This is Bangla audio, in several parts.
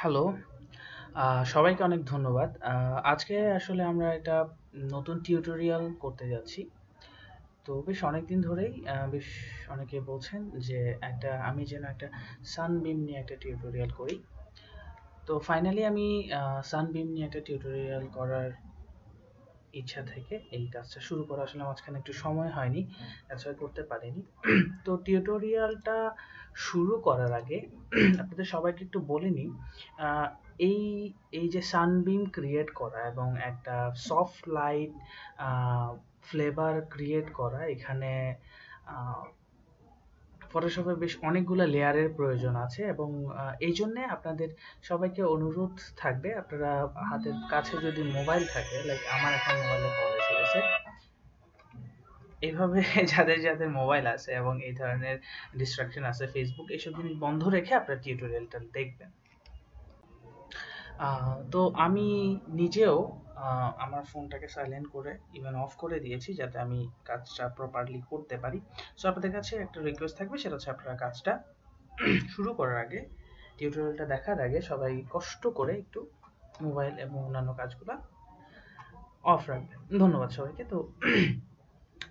হ্যালো, সবাইকে অনেক ধন্যবাদ। আজকে আসলে আমরা একটা নতুন টিউটোরিয়াল করতে যাচ্ছি। তো বেশ অনেকদিন ধরেই বেশ অনেকে বলছেন যে আমি যেন একটা সানবিম নিয়ে একটা টিউটোরিয়াল করি। তো ফাইনালি আমি সানবিম নিয়ে একটা টিউটোরিয়াল করার ইচ্ছা থেকে এই কাজটা শুরু করা আসলে মাঝখানে একটু সময় হয়নি, that's why করতে পারিনি। তো টিউটোরিয়ালটা শুরু করার আগে আপনাদের সবাইকে একটু বলে নিই, আহ, এই এই যে সানবিম ক্রিয়েট করা এবং একটা সফট লাইট ফ্লেভার ক্রিয়েট করা এখানে ফটোশপে বেশ অনেকগুলো লেয়ারের প্রয়োজন আছে এবং এই জন্যে আপনাদের সবাইকে অনুরোধ থাকবে, আপনারা হাতের কাছে যদি মোবাইল থাকে, লাইক আমার এখন মোবাইলে কল এসে গেছে, এইভাবে যাদের যাদের মোবাইল আছে এবং এই ধরনের ডিস্ট্রাকশন আছে, ফেসবুক এইসব জিনিস বন্ধ রেখে আপনার টিউটোরিয়ালটা দেখবেন। তো আমি নিজেও আমার ফোনটাকে সাইলেন্ট করে ইভেন অফ করে দিয়েছি যাতে আমি কাজটা প্রপারলি করতে পারি। সো আপনাদের কাছে একটা রিকোয়েস্ট থাকবে, সেটা হচ্ছে আপনারা কাজটা শুরু করার আগে, টিউটোরিয়ালটা দেখার আগে সবাই কষ্ট করে একটু মোবাইল এবং অন্যান্য কাজগুলো অফ রাখবেন। ধন্যবাদ সবাইকে। তো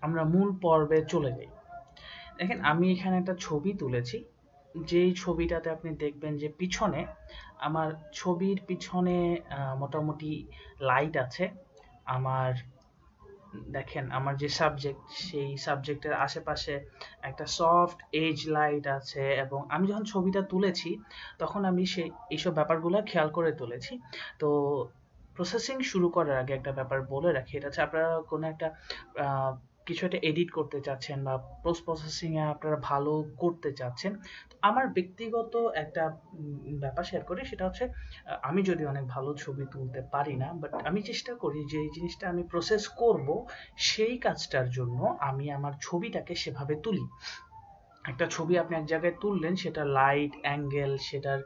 আমরা মূল পর্বে চলে যাই। দেখেন, আমি এখানে একটা ছবি তুলেছি, যেই ছবিটাতে আপনি দেখবেন যে পিছনে, আমার ছবির পিছনে মোটামুটি লাইট আছে। আমার দেখেন, আমার যে সাবজেক্ট, সেই সাবজেক্টের আশেপাশে একটা সফট এজ লাইট আছে এবং আমি যখন ছবিটা তুলেছি তখন আমি এইসব ব্যাপারগুলো খেয়াল করে তুলেছি। তো প্রসেসিং শুরু করার আগে একটা ব্যাপার বলে রাখি, এটা হচ্ছে আপনারা কোনো একটা আহ, কিছু একটা এডিট করতে চাচ্ছেন বা পোস্ট প্রসেসিং এ আপনারা ভালো করতে চাচ্ছেন। তো আমার ব্যক্তিগত একটা ব্যাপার শেয়ার করি, সেটা হচ্ছে আমি যদি অনেক ভালো ছবি তুলতে পারি না, বাট আমি চেষ্টা করি যে এই জিনিসটা আমি প্রসেস করব, সেই কাজটার জন্য আমি আমার ছবিটাকে সেভাবে তুলি। একটা ছবি আপনি এক জায়গায় তুললেন, সেটা লাইট অ্যাঙ্গেল, সেটার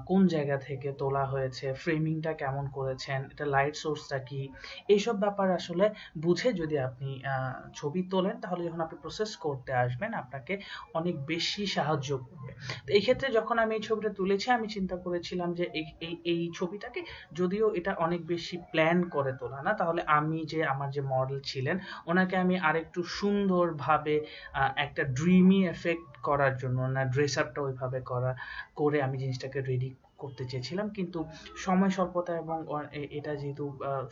কোন জায়গা থেকে তোলা হয়েছে, ফ্রেমিংটা কেমন করেছেন, এটা লাইট সোর্সটা কি, এইসব ব্যাপার আসলে বুঝে যদি আপনি ছবি তোলেন, তাহলে যখন আপনি প্রসেস করতে আসবেন আপনাকে অনেক বেশি সাহায্য করবে। তো এই ক্ষেত্রে যখন আমি এই ছবিটা তুলেছি, আমি চিন্তা করেছিলাম যে এই ছবিটাকে, যদিও এটা অনেক বেশি প্ল্যান করে তোলা না, তাহলে আমি যে আমার যে মডেল ছিলেন ওনাকে আমি আরেকটু সুন্দরভাবে একটা ড্রিমি এফেক্ট করার জন্য না, ড্রেস আপটা ওইভাবে করে আমি জিনিসটাকে রেডি করতে চেয়েছিলাম, কিন্তু সময় স্বল্পতা এবং এটা যেহেতু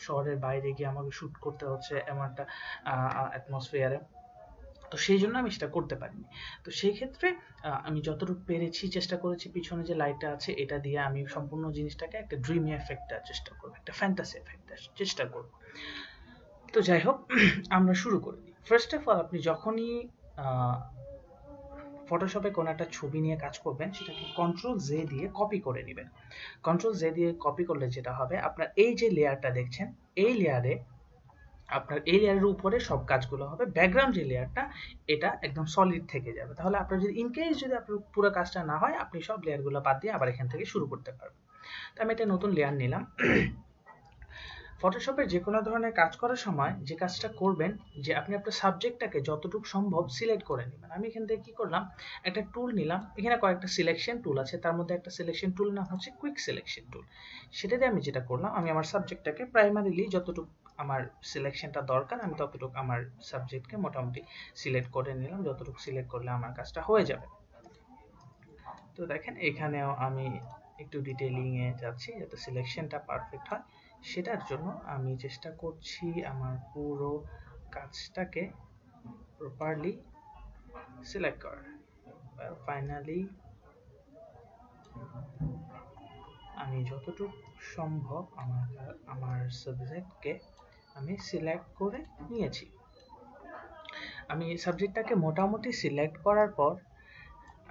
শহরের বাইরে গিয়ে আমাকে শ্যুট করতে হচ্ছে এমন একটা অ্যাটমসফিয়ারে, তো সেই জন্য আমি সেটা করতে পারিনি। তো সেই ক্ষেত্রে আমি যতটুকু পেরেছি চেষ্টা করেছি, পিছনে যে লাইটটা আছে এটা দিয়ে আমি সম্পূর্ণ জিনিসটাকে একটা ড্রিমি এফেক্ট দেওয়ার চেষ্টা করবো, একটা ফ্যান্টাসি এফেক্ট দেওয়ার চেষ্টা করবো। তো যাই হোক, আমরা শুরু করে দিই। ফার্স্ট অফ অল, আপনি যখনই ফটোশপে কোনো একটা ছবি নিয়ে কাজ করবেন, সেটাকে কন্ট্রোল জে দিয়ে কপি করে নেবেন। কন্ট্রোল জে দিয়ে কপি করলে যেটা হবে, আপনার এই যে লেয়ারটা দেখছেন, এই লেয়ারে আপনার এই লেয়ারের উপরে সব কাজগুলো হবে, ব্যাকগ্রাউন্ড যে লেয়ারটা এটা একদম সলিড থেকে যাবে। তাহলে আপনার যদি ইনকেস যদি আপনার পুরো কাজটা না হয়, আপনি সব লেয়ারগুলো বাদ দিয়ে আবার এখান থেকে শুরু করতে পারবেন। তো আমি একটা নতুন লেয়ার নিলাম। ফটোশপের যে কোনো ধরনের কাজ করার সময় যে কাজটা করবেন, যে আপনি আপনার সাবজেক্টটাকে যতটুকু সম্ভব সিলেক্ট করে নেবেন। আমি এখান থেকে কি করলাম, একটা টুল নিলাম, এখানে কয়েকটা সিলেকশন টুল আছে, তার মধ্যে একটা সিলেকশন টুল নাম হচ্ছে কুইক সিলেকশন টুল। সেটা দিয়ে আমি যেটা করলাম, আমি আমার সাবজেক্টটাকে প্রাইমারিলি যতটুকু আমার সিলেকশনটা দরকার, আমি ততটুকু আমার সাবজেক্টকে মোটামুটি সিলেক্ট করে নিলাম, যতটুকু সিলেক্ট করলে আমার কাজটা হয়ে যাবে। তো দেখেন, এখানেও আমি একটু ডিটেইলিং এ যাচ্ছি যাতে সিলেকশনটা পারফেক্ট হয়। সেটার জন্য আমি চেষ্টা করছি আমার পুরো কাজটাকে প্রপারলি সিলেক্ট করার। ফাইনালি আমি যতটুকু সম্ভব আমার সাবজেক্টকে আমি সিলেক্ট করে নিয়েছি। আমি সাবজেক্টটাকে মোটামুটি সিলেক্ট করার পর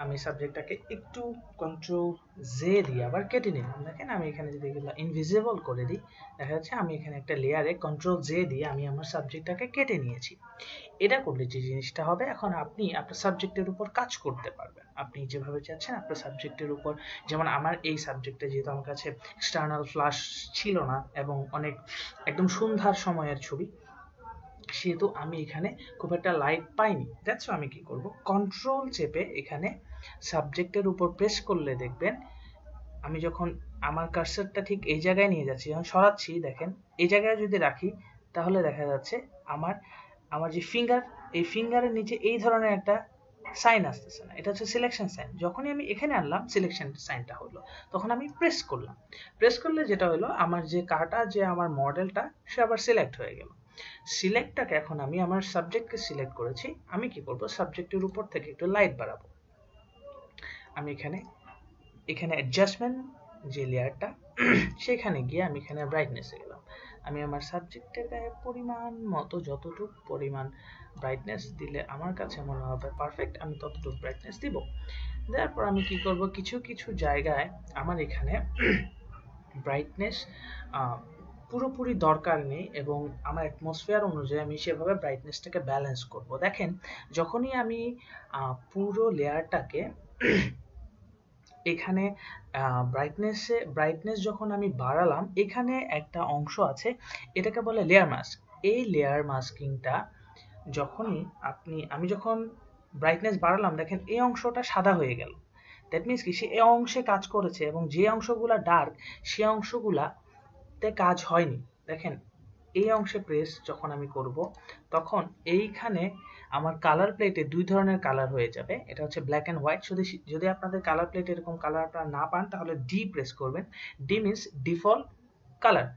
আমি সাবজেক্টটাকে একটু কন্ট্রোল জে দিয়ে আবার কেটে নিলাম। দেখেন, আমি এখানে যদি এগুলো ইনভিজিবল করে দিই, দেখা যাচ্ছে আমি এখানে একটা লেয়ারে কন্ট্রোল জে দিয়ে আমি আমার সাবজেক্টটাকে কেটে নিয়েছি। এটা করলে যে জিনিসটা হবে, এখন আপনি আপনার সাবজেক্টের উপর কাজ করতে পারবেন আপনি যেভাবে চাচ্ছেন আপনার সাবজেক্টের উপর। যেমন আমার এই সাবজেক্টে যেহেতু আমার কাছে এক্সটার্নাল ফ্ল্যাশ ছিল না এবং অনেক একদম সন্ধ্যার সময়ের ছবি, সেহেতু আমি এখানে খুব একটা লাইট পাইনি। দ্যাটস আমি কি করব, কন্ট্রোল চেপে এখানে সাবজেক্টের উপর প্রেস করলে দেখবেন আমি যখন আমার কার্সারটা ঠিক এই জায়গায় নিয়ে যাচ্ছি, যখন সরাচ্ছি দেখেন এই জায়গায় যদি রাখি তাহলে দেখা যাচ্ছে আমার আমার যে ফিঙ্গার, এই ফিঙ্গারের নিচে এই ধরনের একটা সাইন আসতেছে না, এটা হচ্ছে সিলেকশন সাইন। যখনই আমি এখানে আনলাম সিলেকশন সাইনটা হলো, তখন আমি প্রেস করলাম, প্রেস করলে যেটা হলো আমার যে কাটা যে আমার মডেলটা সে আবার সিলেক্ট হয়ে গেল। সিলেক্টটাকে এখন আমি আমার সাবজেক্টকে সিলেক্ট করেছি, আমি কি করব সাবজেক্টের উপর থেকে একটু লাইট বাড়াবো। আমি এখানে অ্যাডজাস্টমেন্ট যে লেয়ারটা সেখানে গিয়ে আমি এখানে ব্রাইটনেসে গেলাম, আমি আমার সাবজেক্টের গায়ে পরিমাণ মতো যতটুকু পরিমাণ ব্রাইটনেস দিলে আমার কাছে মনে হবে পারফেক্ট, আমি ততটুকু ব্রাইটনেস দিব। তারপর আমি কি করব, কিছু কিছু জায়গায় আমার এখানে ব্রাইটনেস পুরোপুরি দরকার নেই এবং আমার অ্যাটমসফিয়ার অনুযায়ী আমি সেভাবে ব্রাইটনেসটাকে ব্যালেন্স করব। দেখেন যখনই আমি পুরো লেয়ারটাকে এখানে ব্রাইটনেস যখন আমি বাড়ালাম, এখানে একটা অংশ আছে এটাকে বলে লেয়ার মাস্ক। এই লেয়ার মাস্কিংটা যখনই আমি যখন ব্রাইটনেস বাড়ালাম দেখেন এই অংশটা সাদা হয়ে গেল, দ্যাট মিনস কি সে এই অংশে কাজ করেছে এবং যে অংশগুলা ডার্ক সে অংশগুলাতে কাজ হয়নি। দেখেন এই অংশে প্রেস যখন আমি করব তখন এইখানে আমার কালার প্লেটে দুই ধরনের কালার হয়ে যাবে, এটা হচ্ছে ব্ল্যাক অ্যান্ড হোয়াইট। যদি আপনাদের কালার প্লেটে এরকম কালার আপনারা না পান তাহলে ডি প্রেস করবেন, ডি মিনস ডিফল্ট কালার।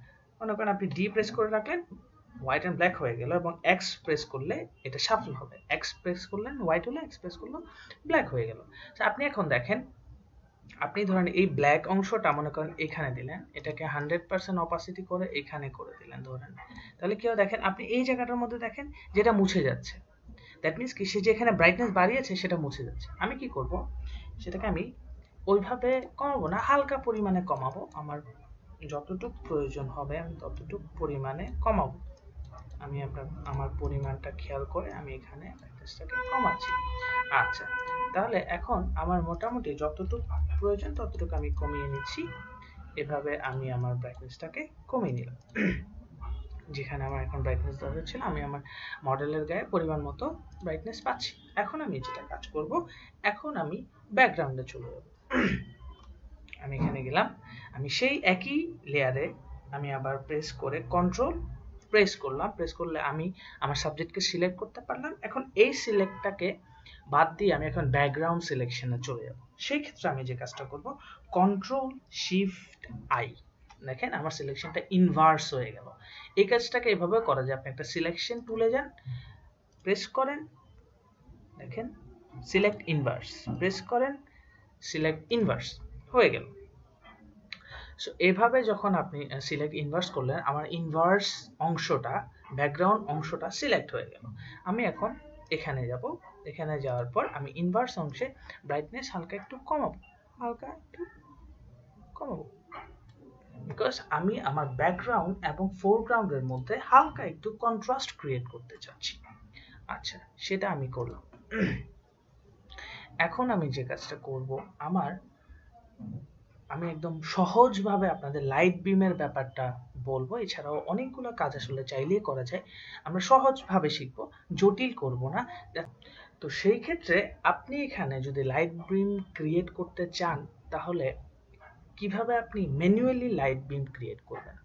মনে করেন আপনি ডি প্রেস করে রাখলেন হোয়াইট অ্যান্ড ব্ল্যাক হয়ে গেল, এবং এক্স প্রেস করলে এটা শাফল হবে, এক্স প্রেস করলেন হোয়াইট হলো, এক্স প্রেস করলো ব্ল্যাক হয়ে গেল। আপনি এখন দেখেন, আপনি ধরেন এই ব্ল্যাক অংশটা মনে করেন এখানে দিলেন, এটাকে 100% অপাসিটি করে এখানে করে দিলেন ধরেন, তাহলে কি হয় দেখেন আপনি এই জায়গাটার মধ্যে দেখেন যেটা মুছে যাচ্ছে, দ্যাট মিনস কি সে যেখানে ব্রাইটনেস বাড়িয়েছে সেটা মুছে যাচ্ছে। আমি কি করব, সেটাকে আমি ওইভাবে কমাবো না, হালকা পরিমাণে কমাবো, আমার যতটুকু প্রয়োজন হবে আমি ততটুকু পরিমাণে কমাবো। আমি আমার পরিমাণটা খেয়াল করে আমি এখানে ব্রাইটনেসটাকে কমাচ্ছি। আচ্ছা, তাহলে এখন আমার মোটামুটি যতটুকু প্রয়োজন ততটুকু আমি কমিয়ে নিচ্ছি, এভাবে আমি আমার ব্রাইটনেসটাকে কমিয়ে নিলাম। যেখানে আমার এখন ব্রাইটনেস দরকার ছিল আমি আমার মডেলের গায়ে পরিমাণ মতো ব্রাইটনেস পাচ্ছি। এখন আমি যেটা কাজ করব, এখন আমি ব্যাকগ্রাউন্ডে চলে যাব। আমি এখানে গেলাম, আমি সেই একই লেয়ারে আমি আবার প্রেস করে কন্ট্রোল প্রেস করলাম, প্রেস করলে আমি আমার সাবজেক্টকে সিলেক্ট করতে পারলাম। এখন এই সিলেক্টটাকে বাদ দিয়ে আমি এখন ব্যাকগ্রাউন্ড সিলেকশনে চলে যাব। সেই ক্ষেত্রে আমি যে কাজটা করব, কন্ট্রোল শিফট আই, দেখেন আমার সিলেকশনটা ইনভার্স হয়ে গেল। এই কাজটাকে এভাবে করা যায়, আপনি একটা সিলেকশন টুলে যান, প্রেস করেন, দেখেন সিলেক্ট ইনভার্স, প্রেস করেন সিলেক্ট ইনভার্স হয়ে গেল। সো এভাবে যখন আপনি সিলেক্ট ইনভার্স করলেন, আমার ইনভার্স অংশটা ব্যাকগ্রাউন্ড অংশটা সিলেক্ট হয়ে গেল। আমি এখন এখানে যাব, এখানে যাওয়ার পর আমি ইনভার্স অংশে ব্রাইটনেস হালকা একটু কমাবো, হালকা একটু কমাবো, বিকজ আমি আমার ব্যাকগ্রাউন্ড এবং ফোরগ্রাউন্ডের মধ্যে হালকা একটু কন্ট্রাস্ট ক্রিয়েট করতে চাচ্ছি। আচ্ছা, সেটা আমি করলাম। এখন আমি যে কাজটা করব, আমি একদম সহজভাবে আপনাদের লাইট বিমের ব্যাপারটা বলবো, এছাড়াও অনেকগুলো কাজ আসলে চাইলেই করা যায়, আমরা সহজভাবে শিখবো, জটিল করব না। তো সেই ক্ষেত্রে আপনি এখানে যদি লাইট বিম ক্রিয়েট করতে চান তাহলে কিভাবে আপনি ম্যানুয়ালি লাইট বিম ক্রিয়েট করবেন।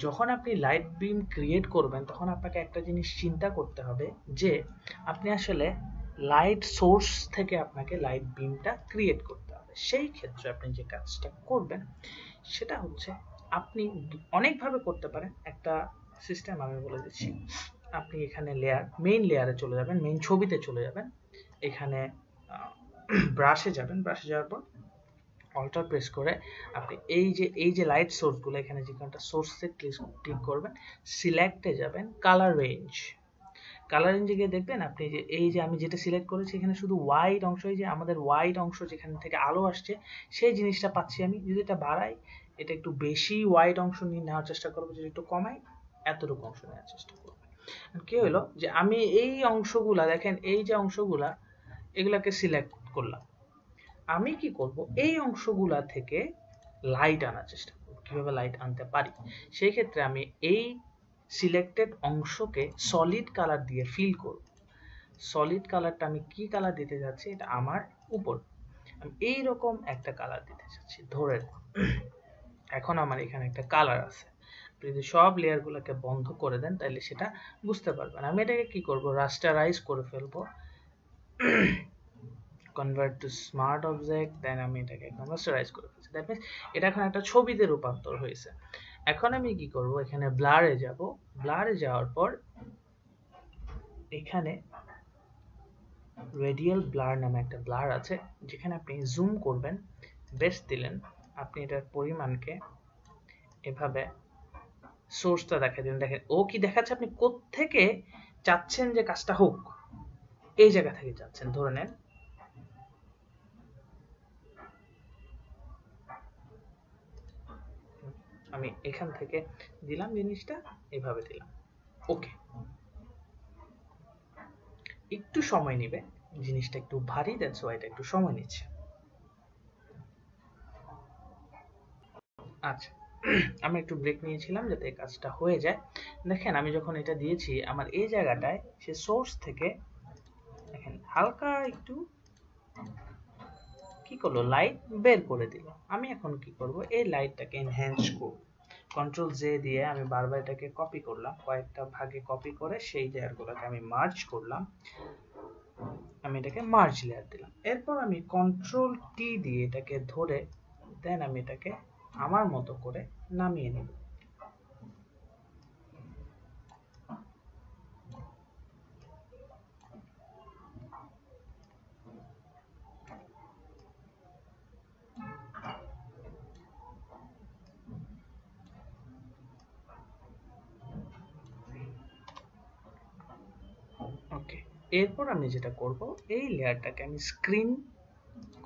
যখন আপনি লাইট বিম ক্রিয়েট করবেন তখন আপনাকে একটা জিনিস চিন্তা করতে হবে যে আপনি আসলে লাইট সোর্স থেকে আপনাকে লাইট বিমটা ক্রিয়েট করতে হবে। সেই ক্ষেত্রে আপনি যে কাজটা করবেন সেটা হচ্ছে, আপনি অনেকভাবে করতে পারেন, একটা সিস্টেম আমি বলে দিচ্ছি। আপনি এখানে মেইন লেয়ারে চলে যাবেন, মেইন ছবিতে চলে যাবেন, এখানে ব্রাশে যাবেন, ব্রাশে যাওয়ার পর অল্টার প্রেস করে আপনি এই যে লাইট সোর্সগুলো এখানে যে কোনটা সোর্সে ক্লিক করবেন, সিলেক্টে যাবেন, কালার রেঞ্জে গিয়ে দেখবেন আপনি যে এই যে আমি যেটা সিলেক্ট করেছি এখানে শুধু হোয়াইট অংশ, এই যে আমাদের হোয়াইট অংশ যেখান থেকে আলো আসছে সেই জিনিসটা পাচ্ছি আমি। যদি এটা বাড়াই, এটা একটু বেশি হোয়াইট অংশ নিয়ে নেওয়ার চেষ্টা করবো, যদি একটু কমাই এতটুকু অংশ নেওয়ার চেষ্টা করবো। কি হলো যে আমি এই অংশগুলা দেখেন, এই যে অংশগুলা এগুলাকে সিলেক্ট করলাম, আমি কি করব এই অংশগুলা থেকে লাইট আনার চেষ্টা করব। কিভাবে লাইট আনতে পারি, সেই ক্ষেত্রে আমি এই সিলেক্টেড অংশকে সলিড কালার দিয়ে ফিল করব। সলিড কালারটা আমি কি কালার দিতে যাচ্ছি, এটা আমার উপর। আমি এইরকম একটা কালার দিতে চাচ্ছি, ধরে এখন আমার এখানে একটা কালার আছে। যদি সব লেয়ার গুলোকে বন্ধ করে দেন তাহলে সেটা বুঝতে পারবেন। আমি এটাকে কি করব, রাস্টারাইজ করে ফেলবো, কনভার্ট টু স্মার্ট অবজেক্ট, দেন আমি এটাকে এখন রাস্টারাইজ করে ফেলছি। দ্যাট মিন্স এটা এখন একটা ছবিতে রূপান্তর হয়েছে। এখন আমি কি করব, এখানে ব্লারে যাব, ব্লারে যাওয়ার পর এখানে রেডিয়াল ব্লার নামে একটা ব্লার আছে, যেখানে আপনি জুম করবেন, বেশ দিলেন, আপনি এটার পরিমাণকে এভাবে সোর্সটা দেখা দিন। দেখেন ও কি দেখাচ্ছে, আপনি কোত্থেকে চাচ্ছেন যে কাজটা হোক, এই জায়গা থেকে চাচ্ছেন, ধরে নেন আমি এখান থেকে দিলাম জিনিসটা, এভাবে দিলাম, ওকে। একটু সময় নেবে, জিনিসটা একটু ভারী, দ্যাটস ওয়াই এটা একটু সময় নিচ্ছে। আচ্ছা, আমি একটু ব্রেক নিয়েছিলাম যাতে এই কাজটা হয়ে যায়। দেখেন আমি যখন এটা দিয়েছি, আমার এই জায়গাটায় সে সোর্স থেকে দেখেন হালকা একটু কি করলো, লাইট বের করে দিল। আমি এখন কি করব, এই লাইটটাকে এনহ্যান্স করব। কন্ট্রোল জে দিয়ে আমি বারবার এটাকে কপি করলাম, কয়েকটা ভাগে কপি করে সেই লেয়ারগুলোকে আমি মার্জ করলাম। আমি এটাকে মার্জ লেয়ার দিলাম। এরপর আমি কন্ট্রোল টি দিয়ে এটাকে ধরে দেন আমি এটাকে আমার মতো করে নামিয়ে নেব। ওকে, এরপর আমি যেটা করব, এই লেয়ারটাকে আমি স্ক্রিন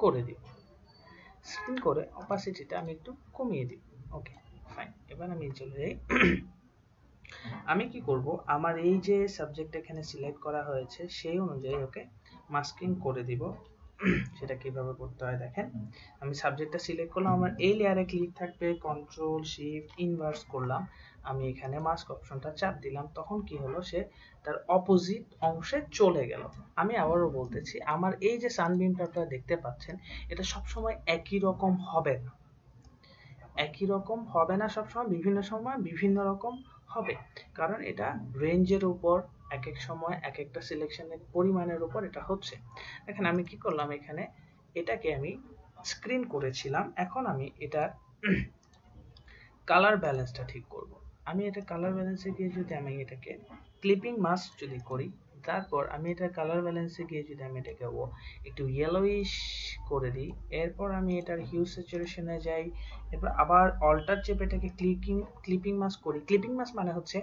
করে দিব। স্ক্রিন করে অপাসিটিটা আমি একটু কমিয়ে দিব। ওকে ফাইন, এবার আমি চলে যাই। আমি কি করব, আমার এই যে সাবজেক্ট এখানে সিলেক্ট করা হয়েছে সেই অনুযায়ী ওকে মাস্কিং করে দিব। সেটা কিভাবে করতে হয় দেখেন, আমি সাবজেক্টটা সিলেক্ট করলাম, আমার এই লেয়ারে ক্লিক থাকবে, কন্ট্রোল শিফট ইনভার্স করলাম, আমি এখানে মাস্ক অপশনটা চাপ দিলাম, তখন কি হলো, সে তার অপোজিট অংশে চলে গেল। আমি আবারও বলতেছি, আমার এই যে সানবিমটা আপনারা দেখতে পাচ্ছেন, এটা সবসময় একই রকম হবে না, একই রকম হবে না সবসময়, বিভিন্ন সময় বিভিন্ন রকম হবে, কারণ এটা রেঞ্জের উপর, এক এক সময় এক একটা সিলেকশনের পরিমাণের উপর এটা হচ্ছে। দেখেন আমি কি করলাম, এখানে এটাকে আমি স্ক্রিন করেছিলাম, এখন আমি এটা কালার ব্যালেন্সটা ঠিক করব। আমি এটা কালার ব্যালেন্সে গিয়ে যদি আমি এটাকে ক্লিপিং মাস্ক যদি করি, তারপর আমি এটা কালার ব্যালেন্সে গিয়ে যদি আমি এটাকে একটু ইয়েলোইশ করে দিই, এরপর আমি এটার হিউ স্যাচুরেশনে যাই, এরপর আবার অল্টার চেপে এটাকে ক্লিপিং মাস্ক করি। ক্লিপিং মাস্ক মানে হচ্ছে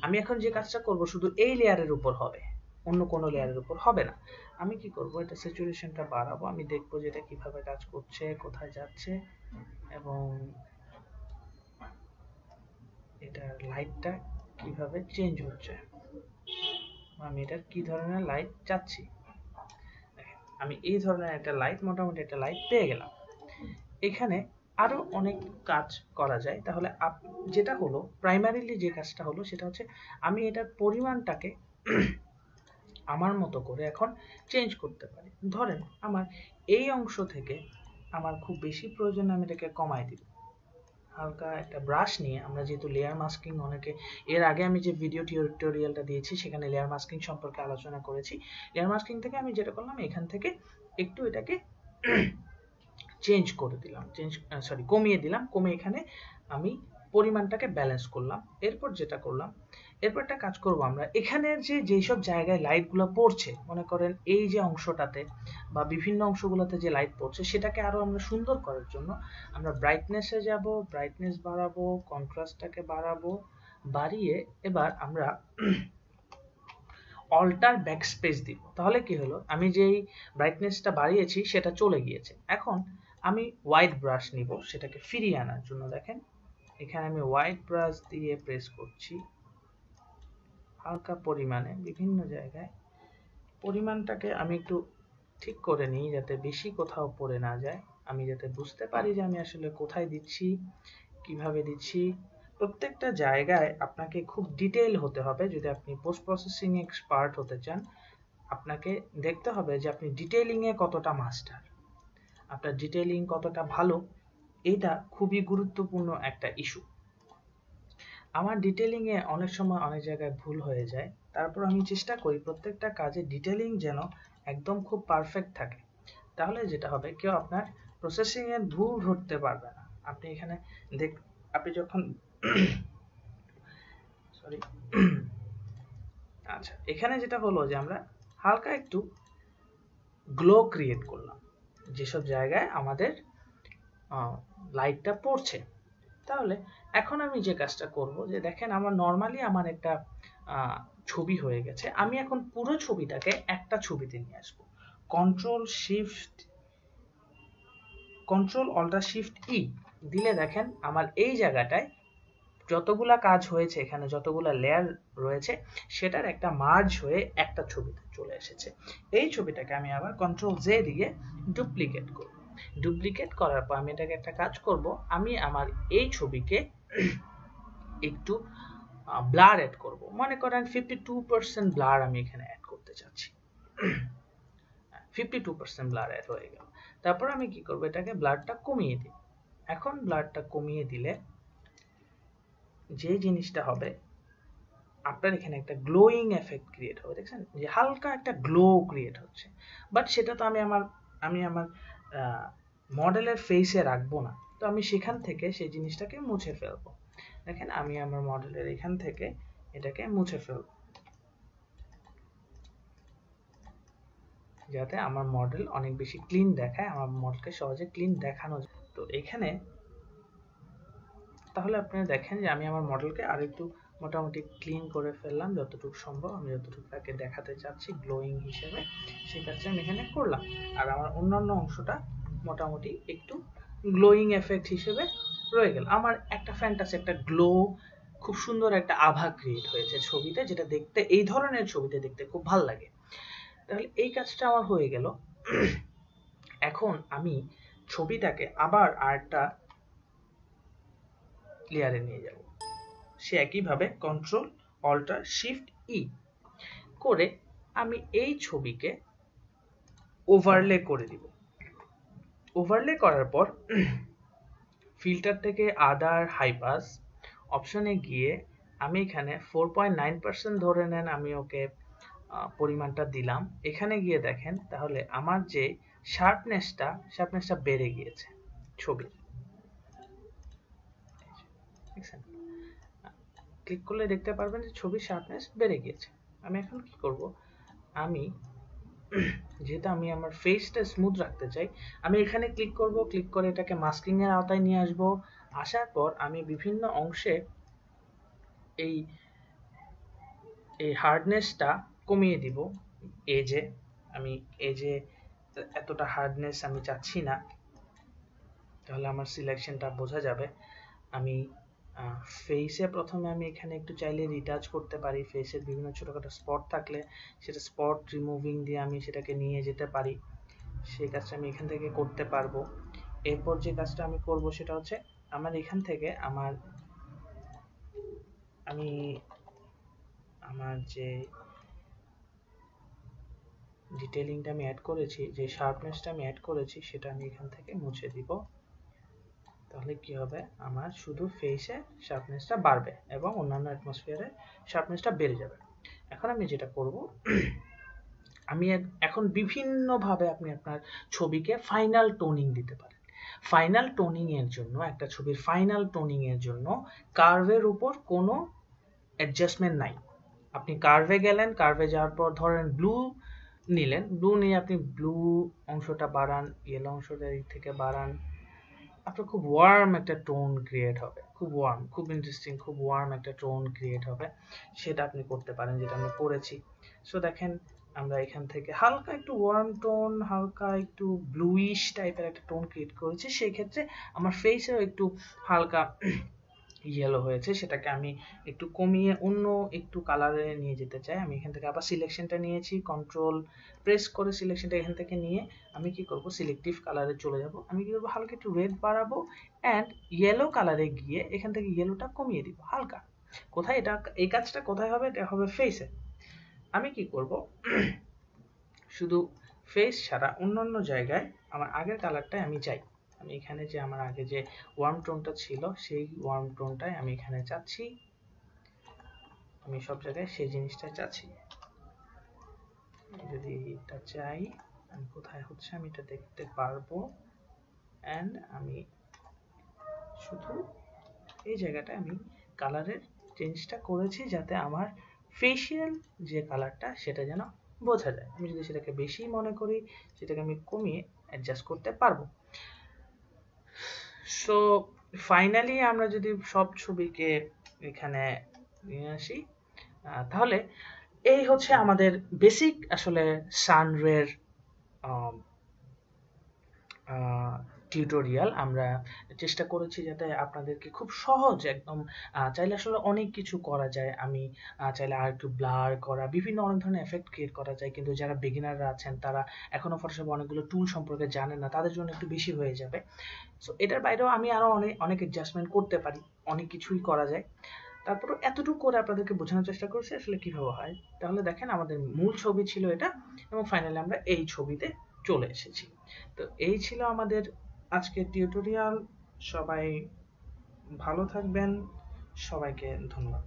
আমি এখন যে কাজটা করব শুধু এই লেয়ারের উপর হবে, অন্য কোনো লেয়ারের উপর হবে না। আমি কি করব, এটা স্যাচুরেশনটা বাড়াবো, আমি দেখবো যে এটা কিভাবে কাজ করছে, কোথায় যাচ্ছে, এবং এটার লাইটটা কিভাবে চেঞ্জ হচ্ছে, আমি এটার কি ধরনের লাইট চাচ্ছি। আমি এই ধরনের একটা লাইট, মোটামুটি একটা লাইট পেয়ে গেলাম। এখানে আরো অনেক কাজ করা যায়। তাহলে যেটা হলো প্রাইমারিলি যে কাজটা হলো সেটা হচ্ছে আমি এটার পরিমাণটাকে আমার মতো করে এখন চেঞ্জ করতে পারি। ধরেন আমার এই অংশ থেকে আমার খুব বেশি প্রয়োজন, আমি এটাকে কমাই দিব। হালকা একটা ব্রাশ নিয়ে, আমরা যেহেতু লেয়ার মাস্কিং অনেকে, এর আগে আমি যে ভিডিও টিউটোরিয়ালটা দিয়েছি সেখানে লেয়ার মাস্কিং সম্পর্কে আলোচনা করেছি। লেয়ার মাস্কিং থেকে আমি যেটা করলাম, এখান থেকে একটু এটাকে চেঞ্জ করে দিলাম, কমিয়ে দিলাম, কমে এখানে আমি পরিমাণটাকে ব্যালেন্স করলাম। এরপর যেটা করলাম, এরপর একটা কাজ করব, আমরা এখানের যেসব জায়গায় লাইটগুলো পড়ছে, মনে করেন এই যে অংশটাতে বা বিভিন্ন অংশগুলোতে যে লাইট পড়ছে, সেটাকে আরো আমরা সুন্দর করার জন্য আমরা ব্রাইটনেসে যাব, ব্রাইটনেস বাড়াবো, কন্ট্রাস্টটাকে বাড়াবো, বাড়িয়ে এবার আমরা অল্টার ব্যাকস্পেস দিব। তাহলে কি হলো, আমি যেই ব্রাইটনেসটা বাড়িয়েছি সেটা চলে গিয়েছে। এখন আমি হোয়াইট ব্রাশ নিব সেটাকে ফিরিয়ে আনার জন্য। দেখেন এখানে আমি হোয়াইট ব্রাশ দিয়ে প্রেস করছি হালকা পরিমাণে বিভিন্ন জায়গায়, পরিমাণটাকে আমি একটু ঠিক করে নিই যাতে বেশি কোথাও পড়ে না যায়, আমি যাতে বুঝতে পারি যে আমি আসলে কোথায় দিচ্ছি, কিভাবে দিচ্ছি। প্রত্যেকটা জায়গায় আপনাকে খুব ডিটেইল হতে হবে যদি আপনি পোস্ট প্রসেসিং এক্সপার্ট হতে চান। আপনাকে দেখতে হবে যে আপনি ডিটেইলিং এ কতটা মাস্টার। আপনার ডিটেইলিং কতটা ভালো, এটা খুবই গুরুত্বপূর্ণ একটা ইস্যু। আমার ডিটেইলিংয়ে অনেক সময় অনেক জায়গায় ভুল হয়ে যায়, তারপর আমি চেষ্টা করি প্রত্যেকটা কাজে ডিটেইলিং যেন একদম খুব পারফেক্ট থাকে। তাহলে যেটা হবে, কেউ আপনার প্রসেসিংয়ের ভুল ধরতে পারবে না। আপনি এখানে দেখ, আপনি যখন সরি আচ্ছা, এখানে যেটা হলো যে আমরা হালকা একটু গ্লো ক্রিয়েট করলাম যেসব জায়গায় আমাদের লাইটটা পড়ছে। তাহলে এখন আমি যে কাজটা করব, যে দেখেন আমার নর্মালি আমার একটা ছবি হয়ে গেছে, আমি এখন পুরো ছবিটাকে একটা ছবিতে নিয়ে আসবো। কন্ট্রোল অল্টার শিফট ই দিলে দেখেন আমার এই জায়গাটায় যতগুলা কাজ হয়েছে, এখানে যতগুলা লেয়ার রয়েছে সেটার একটা মার্জ হয়ে একটা ছবিতে চলে এসেছে। এই ছবিটাকে আমি আবার কন্ট্রোল জে দিয়ে ডুপ্লিকেট করব। ডুপ্লিকেট করার পর আমি এটাকে একটা কাজ করব, আমি আমার এই ছবিকে একটু ব্লার অ্যাড করব। মনে করেন 52% ব্লার আমি এখানে অ্যাড করতে চাচ্ছি। 52% ব্লার অ্যাড হয়ে গেল। তারপর আমি কি করব, এটাকে ব্লারটা কমিয়ে দিই। এখন ব্লারটা কমিয়ে দিলে যে জিনিসটা হবে, আপনার এখানে একটা গ্লোয়িং এফেক্ট ক্রিয়েট হবে। দেখছেন যে হালকা একটা গ্লো ক্রিয়েট হচ্ছে, বাট সেটা তো আমি আমার মডেলের ফেসে রাখবো না, তো আমি সেখান থেকে সেই জিনিসটাকে মুছে ফেলবো। দেখেন আমি আমার মডেলের এখান থেকে এটাকে মুছে ফেলবো, যাতে আমার মডেল অনেক বেশি ক্লিন দেখায়, আমার মডেলকে সহজে ক্লিন দেখানো যায়। তো এখানে তাহলে আপনারা দেখেন যে আমি আমার মডেলকে আরেকটু মোটামুটি ক্লিন করে ফেললাম যতটুকু সম্ভব। আমি যতটুকু তাকে দেখাতে চাচ্ছি গ্লোয়িং হিসেবে, সেই কাজটা আমি এখানে করলাম। আর আমার অন্যান্য অংশটা মোটামুটি একটু গ্লোয়িং এফেক্ট হিসেবে রয়ে গেল। আমার একটা ফ্যান্টাসি, একটা গ্লো, খুব সুন্দর একটা আভা ক্রিয়েট হয়েছে ছবিতে, যেটা দেখতে এই ধরনের ছবিতে দেখতে খুব ভালো লাগে। তাহলে এই কাজটা আমার হয়ে গেল। এখন আমি ছবিটাকে আবার আরেকটা লেয়ারে নিয়ে যাব। সে একইভাবে কন্ট্রোল অল্টার শিফট ই করে আমি এই ছবিকে ওভারলে করে দিব। ওভারলে করার পর ফিল্টার থেকে আদার হাই পাস অপশনে গিয়ে আমি এখানে 4.9% ধরে নেন, আমি ওকে পরিমাণটা দিলাম। এখানে গিয়ে দেখেন তাহলে আমার যে শার্পনেসটা বেড়ে গিয়েছে ছবির। ক্লিক করলে দেখতে পারবেন যে ছবির শার্পনেস বেড়ে গিয়েছে। আমি এখন কি করব, আমি যেহেতু আমি আমার ফেসটা স্মুথ রাখতে চাই, আমি এখানে ক্লিক করব, ক্লিক করে এটাকে মাস্কিং এর আওতায় নিয়ে আসব। আসার পর আমি বিভিন্ন অংশে এই হার্ডনেসটা কমিয়ে দিব। আমি এজে এতটা হার্ডনেস আমি চাচ্ছি না, তাহলে আমার সিলেকশনটা বোঝা যাবে। আমি ফেসে প্রথমে আমি এখানে একটু চাইলে রিটাচ করতে পারি। ফেসের বিভিন্ন ছোটখাটো স্পট থাকলে সেটা স্পট রিমুভিং দিয়ে আমি সেটাকে নিয়ে যেতে পারি, সেই কাজটা আমি এখান থেকে করতে পারবো। এরপর যে কাজটা আমি করব সেটা হচ্ছে আমার এখান থেকে আমার যে ডিটেইলিংটা আমি অ্যাড করেছি, যে শার্পনেসটা আমি অ্যাড করেছি, সেটা আমি এখান থেকে মুছে দিব। তাহলে কি হবে, আমার শুধু ফেসে শার্পনেসটা বাড়বে এবং অন্যান্য অ্যাটমসফিয়ারে শার্পনেসটা বেড়ে যাবে। এখন আমি যেটা করব, আমি এখন বিভিন্নভাবে আপনি আপনার ছবিকে ফাইনাল টোনিং দিতে পারেন। ফাইনাল টোনিং এর জন্য, একটা ছবির ফাইনাল টোনিং এর জন্য কার্ভের উপর কোনো অ্যাডজাস্টমেন্ট নাই। আপনি কার্ভে গেলেন, কার্ভে যাওয়ার পর ধরেন ব্লু নিলেন, ব্লু নিয়ে আপনি ব্লু অংশটা বাড়ান, ইয়েলো অংশটা এই থেকে বাড়ান, আপনার খুব ওয়ার্ম একটা টোন ক্রিয়েট হবে, খুব ওয়ার্ম, খুব ইন্টারেস্টিং, খুব ওয়ার্ম একটা টোন ক্রিয়েট হবে। সেটা আপনি করতে পারেন, যেটা আমি করেছি। সো দেখেন আমরা এখান থেকে হালকা একটু ওয়ার্ম টোন, হালকা একটু ব্লুইশ টাইপের একটা টোন ক্রিয়েট করেছি। সেই ক্ষেত্রে আমার ফেসেও একটু হালকা ইয়েলো হয়েছে, সেটাকে আমি একটু কমিয়ে অন্য একটু কালারে নিয়ে যেতে চাই। আমি এখান থেকে আবার সিলেকশনটা নিয়েছি, কন্ট্রোল প্রেস করে সিলেকশনটা এখান থেকে নিয়ে আমি কি করব, সিলেক্টিভ কালারে চলে যাব। আমি কি করব, হালকা একটু রেড বাড়াবো অ্যান্ড ইয়েলো কালারে গিয়ে এখান থেকে ইয়েলোটা কমিয়ে দিব হালকা। কোথায় এটা, এই কাজটা কোথায় হবে, এটা হবে ফেসে। আমি কি করব, শুধু ফেস ছাড়া অন্যান্য জায়গায় আমার আগের কালারটায় আমি চাই। আমি এখানে যে আমার আগে যে ওয়ার্ম টোনটা ছিল সেই ওয়ার্ম টোনটাই আমি এখানে চাচ্ছি, আমি সব জায়গায় সেই জিনিসটা চাচ্ছি। যদি এটা চাই আমি কোথায় হচ্ছে আমি এটা দেখতে পারবো, অ্যান্ড আমি শুধু এই জায়গাটায় আমি কালারের চেঞ্জটা করেছি যাতে আমার ফেশিয়াল যে কালারটা সেটা যেন বোঝা যায়। আমি যদি সেটাকে বেশি মনে করি সেটাকে আমি কমিয়ে অ্যাডজাস্ট করতে পারবো। সো ফাইনালি আমরা যদি সব ছবিকে এখানে নিয়ে আসি, তাহলে এই হচ্ছে আমাদের বেসিক আসলে সানরের টিউটোরিয়াল। আমরা চেষ্টা করেছি যাতে আপনাদেরকে খুব সহজ একদম, চাইলে আসলে অনেক কিছু করা যায়। আমি চাইলে আর একটু ব্লার করা, বিভিন্ন অনেক ধরনের এফেক্ট ক্রিয়েট করা যায়, কিন্তু যারা বিগিনাররা আছেন তারা এখনো ফটোশপে অনেকগুলো টুল সম্পর্কে জানেন না, তাদের জন্য একটু বেশি হয়ে যাবে। সো এটার বাইরেও আমি আরও অনেক অনেক অ্যাডজাস্টমেন্ট করতে পারি, অনেক কিছুই করা যায়। তারপরে এতটুকু করে আপনাদেরকে বোঝানোর চেষ্টা করছি আসলে কিভাবে হয়। তাহলে দেখেন আমাদের মূল ছবি ছিল এটা, এবং ফাইনালি আমরা এই ছবিতে চলে এসেছি। তো এই ছিল আমাদের আজকের টিউটোরিয়াল। সবাই ভালো থাকবেন, সবাইকে ধন্যবাদ।